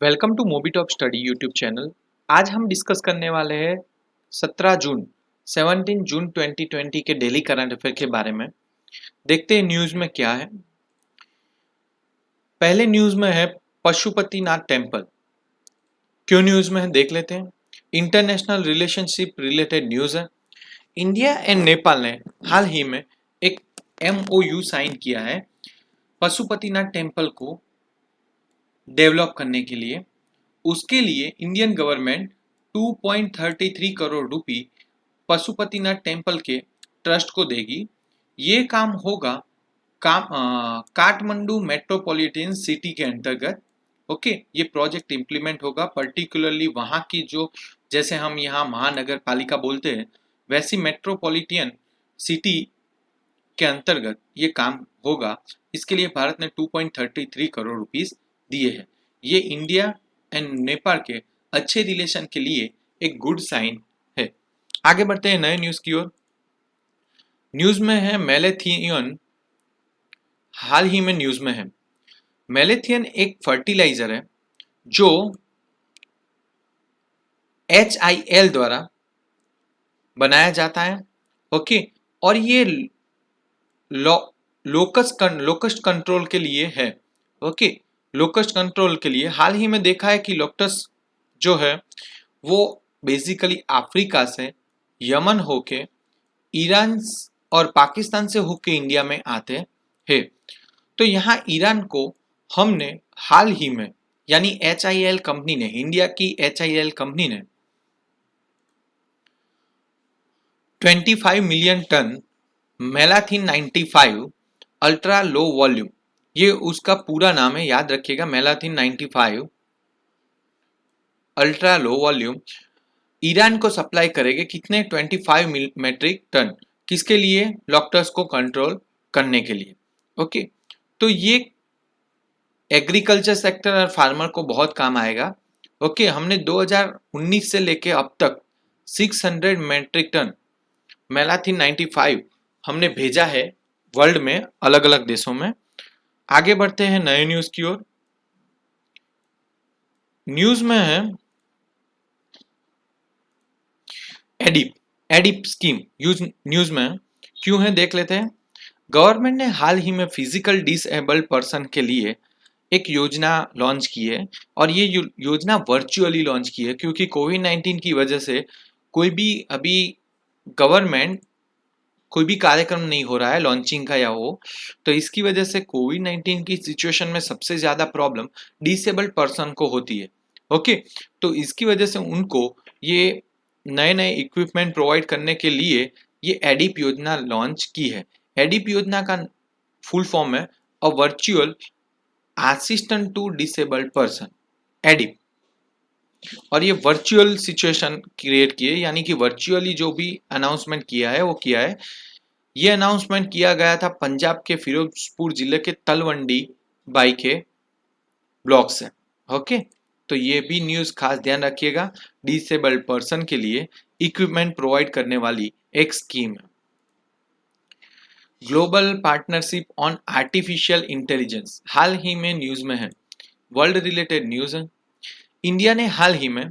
Welcome to Mobi Top Study YouTube channel. आज हम discuss करने वाले हैं 17 जून 17 जून 2020 के डेली करंट अफेयर के बारे में। देखते हैं न्यूज़ में क्या है। पहले न्यूज़ में है पशुपतिनाथ टेम्पल। क्यों न्यूज़ में है देख लेते हैं। इंटरनेशनल रिलेशनशिप रिलेटेड न्यूज़ है। इंडिया एंड नेपाल ने हाल ही में एक MOU साइन किया है पशुपतिनाथ टेम्पल को डेवलप करने के लिए। उसके लिए इंडियन गवर्नमेंट 2.33 करोड़ रुपए पशुपतिनाथ टेम्पल के ट्रस्ट को देगी। ये काम होगा काठमांडू मेट्रोपॉलिटन सिटी के अंतर्गत। ओके, ये प्रोजेक्ट इंप्लीमेंट होगा पर्टिकुलरली वहाँ की जो, जैसे हम यहाँ महानगर पालिका बोलते हैं, वैसी मेट्रोपॉलिटन सिटी के अंतर्गत ये काम होगा। इसके लिए भारत ने 2.33 करोड़ रुपीस दिए हैं। ये इंडिया एंड नेपाल के अच्छे रिलेशन के लिए एक गुड साइन है। आगे बढ़ते हैं नए न्यूज़ की ओर। न्यूज़ में है मैलेथियन। हाल ही में न्यूज़ में है मैलेथियन एक फर्टिलाइजर है जो HIL द्वारा बनाया जाता है। ओके, और ये लोकस्ट कंट्रोल के लिए है। ओके, लोकस्ट कंट्रोल के लिए हाल ही में देखा है कि लोकस्ट जो है वो बेसिकली अफ्रीका से, यमन होके, ईरान और पाकिस्तान से होके इंडिया में आते हैं। तो यहाँ ईरान को हमने हाल ही में, यानी HIL कंपनी ने, इंडिया की HIL कंपनी ने 25 million ton malathion 95 ultra low volume, ये उसका पूरा नाम है, याद रखिएगा, malathion 95 ultra low volume Iran को सप्लाई करेंगे। कितने? 25 मेट्रिक टन। किसके लिए? लॉकटस को कंट्रोल करने के लिए। ओके, तो ये एग्रीकल्चर सेक्टर और फार्मर को बहुत काम आएगा। ओके, हमने 2019 से लेके अब तक 600 मेट्रिक टन मेलाथिन 95 हमने भेजा है वर्ल्ड में, अलग अलग देशों में। आगे बढ़ते हैं नए न्यूज़ की ओर। न्यूज़ में है एडिप एडिप स्कीम। न्यूज़ में क्यों है देख लेते हैं। गवर्नमेंट ने हाल ही में फिजिकल डिसेबल्ड पर्सन के लिए एक योजना लॉन्च की है, और ये योजना वर्चुअली लॉन्च की है क्योंकि कोविड-19 की वजह से कोई भी अभी गवर्नमेंट कोई भी कार्यक्रम नहीं हो रहा है लॉन्चिंग का या हो, तो इसकी वजह से कोविड-19 की सिचुएशन में सबसे ज़्यादा प्रॉब्लम डिसेबल्ड पर्सन को होती है। ओके, तो इसकी वजह से उनको ये नए नए इक्विपमेंट प्रोवाइड करने के लिए ये एडिप योजना लॉन्च की है। एडिप योजना का फुल फॉर्म है a virtual assistant to disabled person, ADIP. और ये वर्चुअल सिचुएशन क्रिएट की है, यानी कि वर्चुअली जो भी अनाउंसमेंट किया है वो किया है। ये अनाउंसमेंट किया गया था पंजाब के फिरोजपुर जिले के तलवंडी बाई के ब्लॉक से। ओके, तो ये भी न्यूज़ खास ध्यान रखिएगा, डिसेबल्ड पर्सन के लिए इक्विपमेंट प्रोवाइड करने वाली एक स्कीम है। Global partnership on artificial intelligence हाल ही में न्यूज़ में है, वर्ल्ड रिलेटेड न्यूज़ है। इंडिया ने हाल ही में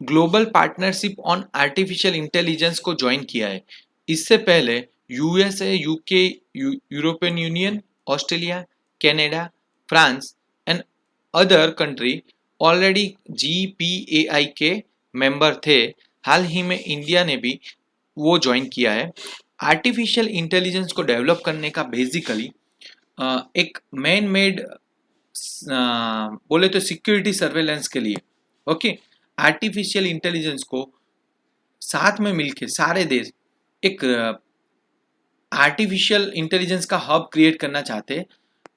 global partnership on artificial intelligence को ज्वाइन किया है। इससे पहले USA, UK, European Union, Australia, Canada, France and other country already GPAI के मेंबर थे। हाल ही में इंडिया ने भी वो ज्वाइन किया है। आर्टिफिशियल इंटेलिजेंस को डेवलप करने का बेसिकली एक मैन मेड बोले तो सिक्योरिटी सर्वेलेंस के लिए। ओके, आर्टिफिशियल इंटेलिजेंस को साथ में मिलके सारे देश एक आर्टिफिशियल इंटेलिजेंस का हब क्रिएट करना चाहते हैं,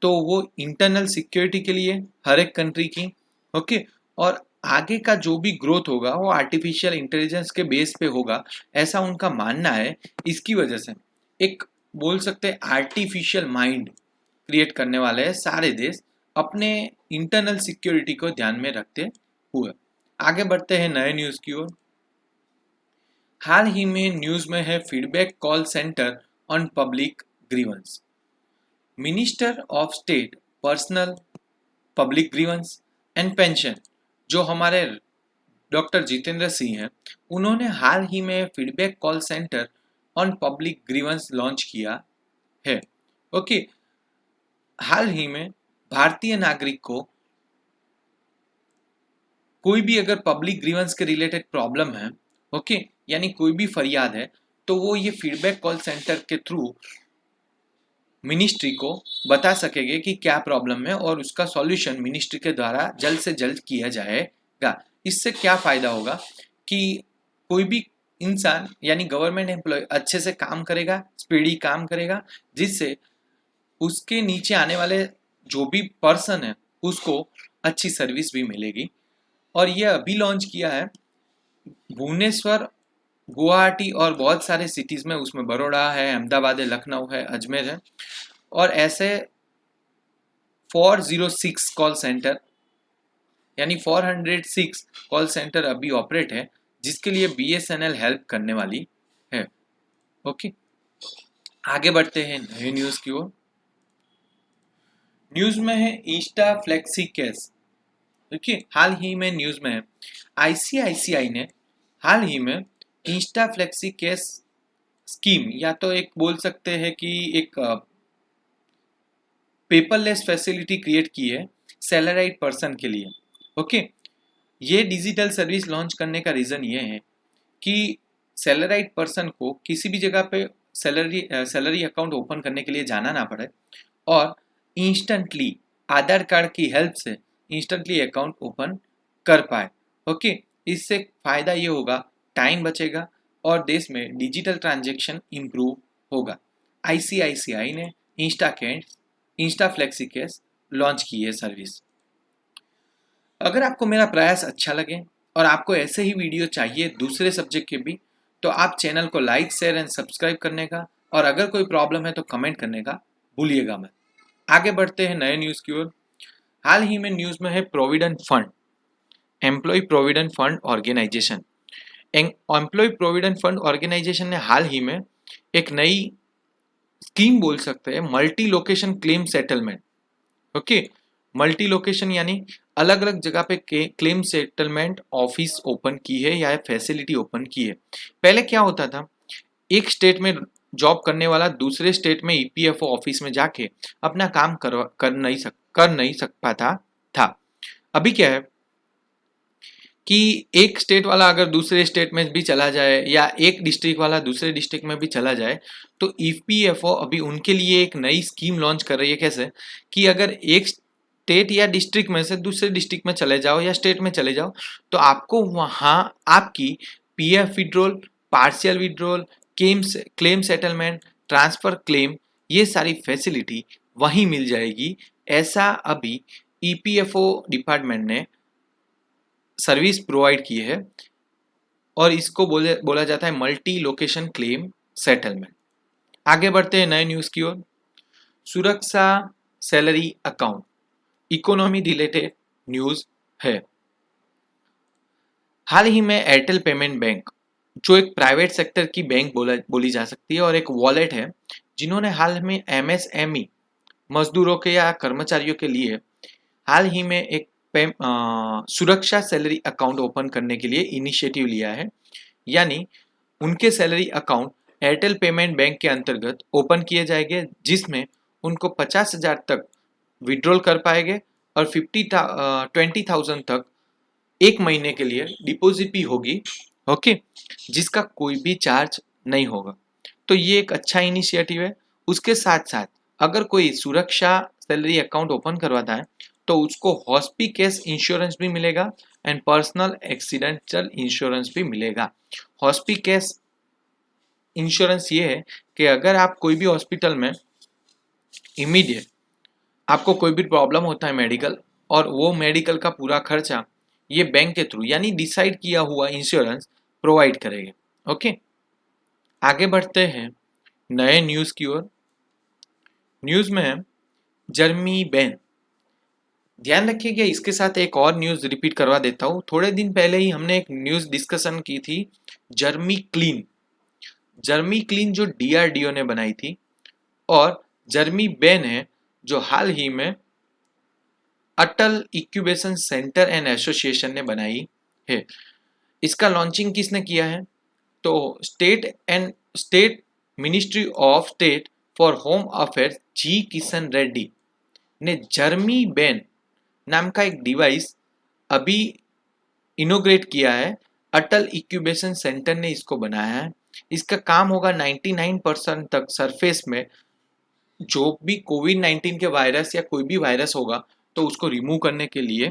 तो वो इंटरनल सिक्योरिटी के लिए हर एक कंट्री की। ओके, और आगे का जो भी ग्रोथ होगा वो आर्टिफिशियल इंटेलिजेंस के बेस पे होगा, ऐसा उनका मानना है। इसकी वजह से एक बोल सकते हैं आर्टिफिशियल माइंड क्रिएट करने वाले हैं सारे देश, अपने इंटरनल सिक्योरिटी को ध्यान में रखते हुए। आगे बढ़ते हैं नए न्यूज़ की ओर। हाल ही में न्यूज़ में है feedback call centre on public grievance. Minister of state personnel public grievance and pension, जो हमारे डॉक्टर जितेंद्र सिंह हैं, उन्होंने हाल ही में feedback call centre on public grievance launch किया है। ओके, हाल ही में भारतीय नागरिक को कोई भी अगर पब्लिक ग्रीवेंस के रिलेटेड प्रॉब्लम है, ओके, यानी कोई भी फरियाद है, तो वो ये फीडबैक कॉल सेंटर के थ्रू मिनिस्ट्री को बता सकेंगे कि क्या प्रॉब्लम है और उसका सॉल्यूशन मिनिस्ट्री के द्वारा जल्द से जल्द किया जाएगा। इससे क्या फायदा होगा कि कोई भी इंसान यानी गवर्नमेंट एम्प्लॉय अच्छे से काम करेगा, स्पीडी काम करेगा, जिससे उसके नीचे आने वाले जो भी पर्सन है उसको अच्छी सर्विस भी मिलेगी। और ये अभी लॉन्च किया है भुवनेश्वर, गुवाहाटी और बहुत सारे सिटीज़ में, उसमें बड़ौदा है, अहमदाबाद है, लखनऊ है, अजमेर है, और ऐसे 406 कॉल सेंटर यानी 406 कॉल सेंटर अभी ऑपरेट है, जिसके लिए बीएसएनएल हेल्प करने वाली है। ओके, आगे बढ़ते हैं नए न्यूज़ की ओर। न्यूज़ में है इंस्टा फ्लेक्सी केस। देखिए, हाल ही में न्यूज़ में है आईसीआईसीआई ने हाल ही में इंस्टा फ्लेक्सी केस स्कीम, या तो एक बोल सकते हैं कि एक पेपरलेस फैसिलिटी क्रिएट की है सैलराइड पर्सन के लिए। ओके, ये डिजिटल सर्विस लॉन्च करने का रीज़न ये है कि सैलराइड पर्सन को किसी भी जगह पे सैलरी अकाउंट ओपन करने के लिए जाना ना पड़े और इंस्टेंटली आधार कार्ड की हेल्प से इंस्टेंटली अकाउंट ओपन कर पाए। ओके, इससे फ़ायदा ये होगा, टाइम बचेगा और देश में डिजिटल ट्रांजैक्शन इम्प्रूव होगा। आईसीआईसीआई ने इंस्टा फ्लेक्सी केस लॉन्च की है सर्विस। अगर आपको मेरा प्रयास अच्छा लगे और आपको ऐसे ही वीडियो चाहिए दूसरे सब्जेक्ट के भी, तो आप चैनल को लाइक, शेयर एंड सब्सक्राइब करने का, और अगर कोई प्रॉब्लम है तो कमेंट करने का भूलिएगा मत। आगे बढ़ते हैं नए न्यूज़ की ओर। हाल ही में न्यूज़ में है provident fund, employ provident fund organisation. Employ provident fund organisation ने हाल ही में एक नई स्कीम बोल सकते हैं, multi location claim settlement. Okay, multi location यानी अलग अलग जगह पे क्लेम सेटलमेंट ऑफिस ओपन की है या फैसिलिटी ओपन की है। पहले क्या होता था, एक स्टेट में जॉब करने वाला दूसरे स्टेट में ईपीएफओ ऑफिस में जाके अपना काम कर नहीं सक पाता था। अभी क्या है कि एक स्टेट वाला अगर दूसरे स्टेट में भी चला जाए या एक डिस्ट्रिक्ट वाला दूसरे डिस्ट्रिक्ट में भी चला जाए, तो ईपीएफओ अभी उनके लिए एक नई स्कीम लॉन्च कर रही है। कैसे कि अगर एक स्टेट या डिस्ट्रिक्ट में से दूसरे डिस्ट्रिक्ट में चले जाओ या स्टेट में चले जाओ, तो आपको वहाँ आपकी PF withdrawal, partial withdrawal, claim settlement, transfer claim, ये सारी फैसिलिटी वहीं मिल जाएगी। ऐसा अभी ईपीएफओ डिपार्टमेंट ने सर्विस प्रोवाइड की है और इसको बोला जाता है मल्टी लोकेशन क्लेम सेटलमेंट। आगे बढ़ते हैं नए न्यूज़ की ओर। सुरक्षा salary account, economy related news है। हाल ही में एयरटेल पेमेंट बैंक, जो एक प्राइवेट सेक्टर की बैंक बोली जा सकती है और एक वॉलेट है, जिन्होंने हाल में एमएसएमई मजदूरों के या कर्मचारियों के लिए हाल ही में एक सुरक्षा सैलरी अकाउंट ओपन करने के लिए इनिशिएटिव लिया है। यानी उनके salary account Airtel payment bank के अंतर्गत ओपन किए जाएंगे, जिसमें उनको 50,000 तक विड्रॉल कर पाएंगे और 20,000 तक एक महीने के लिए डिपॉजिट भी होगी। ओके, जिसका कोई भी चार्ज नहीं होगा। तो ये एक अच्छा इनिशिएटिव है। उसके साथ साथ अगर कोई सुरक्षा सैलरी अकाउंट ओपन करवाता है तो उसको हॉस्पिकेस इंश्योरेंस भी मिलेगा एंड पर्सनल एक्सीडेंटल इंश्योरेंस भी मिलेगा। हॉस्पिकेस इंश्योरेंस ये है कि अगर आप कोई भी हॉस्पिटल में इमीडिएट आपको कोई भी प्रॉब्लम होता है मेडिकल, और वो मेडिकल का पूरा खर्चा ये बैंक के थ्रू यानी डिसाइड किया हुआ इंश्योरेंस प्रोवाइड करेंगे। ओके, आगे बढ़ते हैं नए न्यूज़ की ओर। न्यूज़ में है जर्मी बैन। ध्यान रखिएगा, इसके साथ एक और न्यूज़ रिपीट करवा देता हूँ। थोड़े दिन पहले ही हमने एक न्यूज़ डिस्कशन की थी, जर्मी क्लीन। जर्मी क्लीन जो डीआरडीओ ने बनाई थी, और जर्मी बैन है जो हाल ही में Atal incubation centre and association ने बनाई है। इसका लॉन्चिंग किसने किया है? तो state ministry of state for home affairs G Kishan Reddy ने जर्मी बेन नाम का एक डिवाइस अभी इनोग्रेट किया है। अटल इंक्यूबेशन सेंटर ने इसको बनाया है। इसका काम होगा 99% तक सरफेस में जो भी कोविड-19 के वायरस या कोई भी वायरस होगा तो उसको रिमूव करने के लिए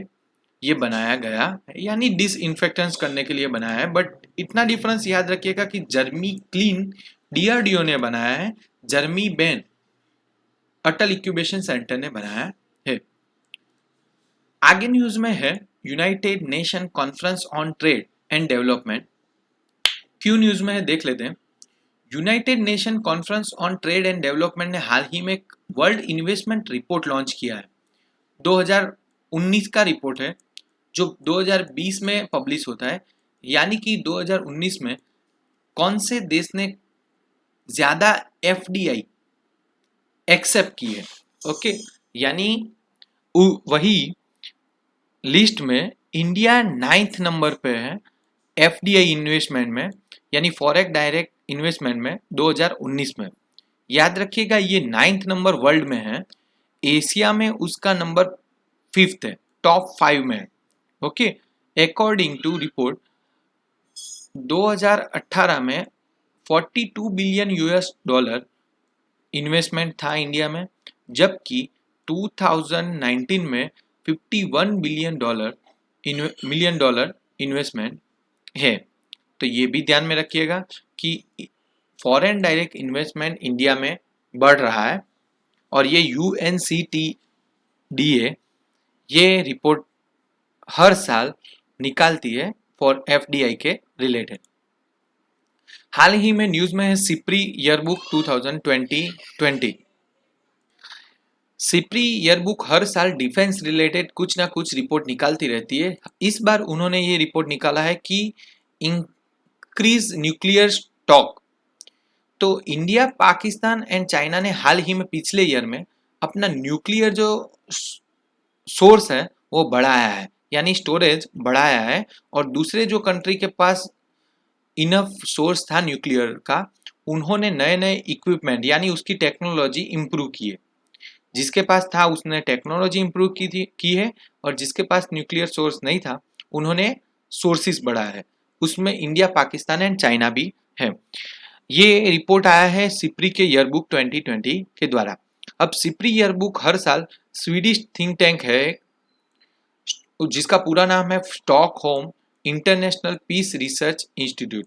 ये बनाया गया है, यानी डिसइंफेक्टेंस करने के लिए बनाया है। बट इतना डिफरेंस याद रखिएगा कि जर्मी क्लीन डीआरडीओ ने बनाया है, जर्मी बेन अटल इंक्यूबेशन सेंटर ने बनाया है। आगे न्यूज में है United nation conference on trade and development. क्यों न्यूज में है देख लेते हैं। United nation conference on trade and development ने हाल ही में एक वर्ल्ड इन्वेस्टमेंट रिपोर्ट लॉन्च किया है। 2019 का रिपोर्ट है जो 2020 में पब्लिश होता है, यानी कि 2019 में कौन से देश ने ज्यादा एफडीआई एक्सेप्ट की है। ओके, यानी वही लिस्ट में इंडिया 9th नंबर पे है एफडीआई इन्वेस्टमेंट में, यानी फॉरेक्स डायरेक्ट इन्वेस्टमेंट में 2019 में। याद रखिएगा ये 9th नंबर वर्ल्ड में है, एशिया में उसका नंबर 5th है, टॉप 5 में है। ओके, अकॉर्डिंग टू रिपोर्ट 2018 में 42 बिलियन यूएस डॉलर इन्वेस्टमेंट था इंडिया में, जबकि 2019 में 51 मिलियन डॉलर इन्वेस्टमेंट है। तो ये भी ध्यान में रखिएगा कि फॉरेन डायरेक्ट इन्वेस्टमेंट इंडिया में बढ़ रहा है और ये यूएनसीटीडीए ये रिपोर्ट हर साल निकालती है फॉर एफडीआई के रिलेटेड। हाल ही में न्यूज में है सिप्री ईयरबुक 2020। सिप्री ईयरबुक हर साल डिफेंस रिलेटेड कुछ ना कुछ रिपोर्ट निकालती रहती है। इस बार उन्होंने ये रिपोर्ट निकाला है कि इंक्रीज न्यूक्लियर स्टॉक। तो इंडिया, पाकिस्तान एंड चाइना ने हाल ही में पिछले ईयर में अपना न्यूक्लियर जो सोर्स है वो बढ़ाया है, यानी स्टोरेज बढ़ाया है, और दूसरे जो कंट्री के पास इनफ सोर्स था न्यूक्लियर का, उन्होंने नए नए इक्विपमेंट यानी उसकी टेक्नोलॉजी इंप्रूव की है। जिसके पास था उसने टेक्नोलॉजी इंप्रूव की है, और जिसके पास न्यूक्लियर सोर्स नहीं था उन्होंने सोर्सेस बढ़ाया है। उसमें इंडिया, पाकिस्तान एंड चाइना भी है। ये रिपोर्ट आया है सिप्री के ईयरबुक 2020 के द्वारा। अब सिप्री ईयरबुक हर साल स्वीडिश थिंक टैंक है जिसका पूरा नाम है Stockholm International Peace Research Institute.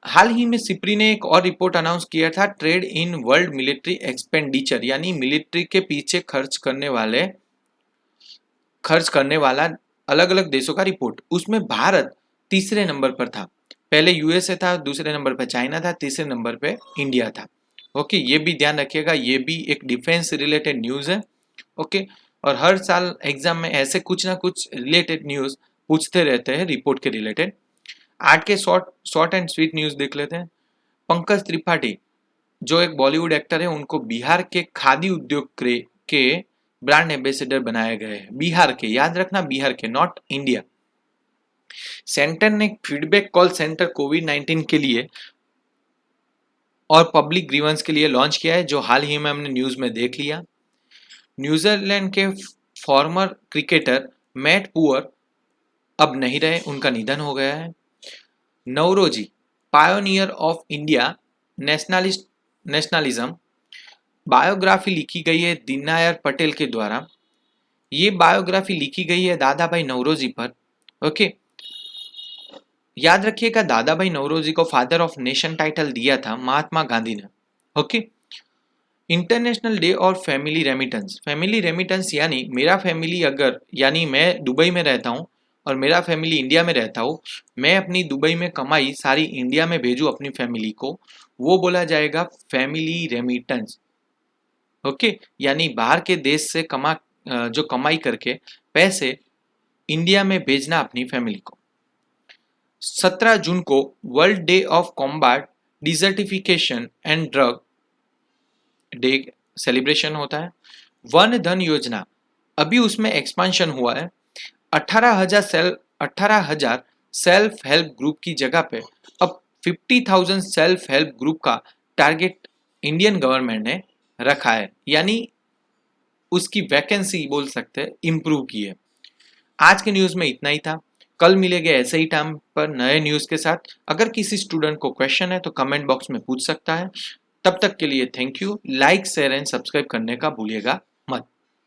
हाल ही में सिप्री ने एक और रिपोर्ट अनाउंस किया था, trade in world military expenditure, यानी मिलिट्री के पीछे खर्च करने वाला अलग अलग देशों का रिपोर्ट। उसमें भारत तीसरे नंबर पर था। पहले यूएसए था, दूसरे नंबर पर चाइना था, तीसरे नंबर पे इंडिया था। ओके, ये भी ध्यान रखिएगा, ये भी एक डिफेंस रिलेटेड न्यूज है। ओके, और हर साल एग्जाम में ऐसे कुछ ना कुछ रिलेटेड न्यूज पूछते रहते हैं रिपोर्ट के रिलेटेड। आज के शॉर्ट एंड स्वीट न्यूज देख लेते हैं। पंकज त्रिपाठी जो एक बॉलीवुड एक्टर है, उनको बिहार के खादी उद्योग के ब्रांड एम्बेसडर बनाए गए हैं। बिहार के, याद रखना, बिहार के, नॉट इंडिया। सेंटर ने फीडबैक कॉल सेंटर कोविड-19 के लिए और पब्लिक ग्रीवेंस के लिए लॉन्च किया है, जो हाल ही में हमने न्यूज में देख लिया। न्यूजीलैंड के फॉर्मर क्रिकेटर मैट पुअर अब नहीं रहे, उनका निधन हो गया है। Naoroji, pioneer of India nationalism, biography लिखी गई है दीनदयाल पटेल के द्वारा। ये बायोग्राफी लिखी गई है दादा भाई नौरोजी पर। ओके, याद रखिएगा दादा भाई नौरोजी को फादर ऑफ नेशन टाइटल दिया था महात्मा गांधी ने। ओके, इंटरनेशनल डे और फैमिली रेमिटेंस यानी मेरा फैमिली अगर, यानी मैं दुबई में रहता हूँ और मेरा फैमिली इंडिया में रहता हूँ, मैं अपनी दुबई में कमाई सारी इंडिया में भेजूँ अपनी फैमिली को, वो बोला जाएगा फैमिली रेमिटेंस। ओके, यानी बाहर के देश से जो कमाई करके पैसे इंडिया में भेजना अपनी फैमिली को। 17 जून को world day of combat desertification and drug day celebration होता है। वन धन योजना अभी उसमें एक्सपांशन हुआ है। 18,000 सेल्फ हेल्प ग्रुप की जगह पे अब 50,000 सेल्फ हेल्प ग्रुप का टारगेट इंडियन गवर्नमेंट ने रखा है, यानी उसकी वैकेंसी बोल सकते हैं इम्प्रूव की है। आज के न्यूज़ में इतना ही था। कल मिलेंगे ऐसे ही टाइम पर नए न्यूज़ के साथ। अगर किसी स्टूडेंट को क्वेश्चन है तो कमेंट बॉक्स में पूछ सकता है। तब तक के लिए thank you. Like share and subscribe करने का भूलिएगा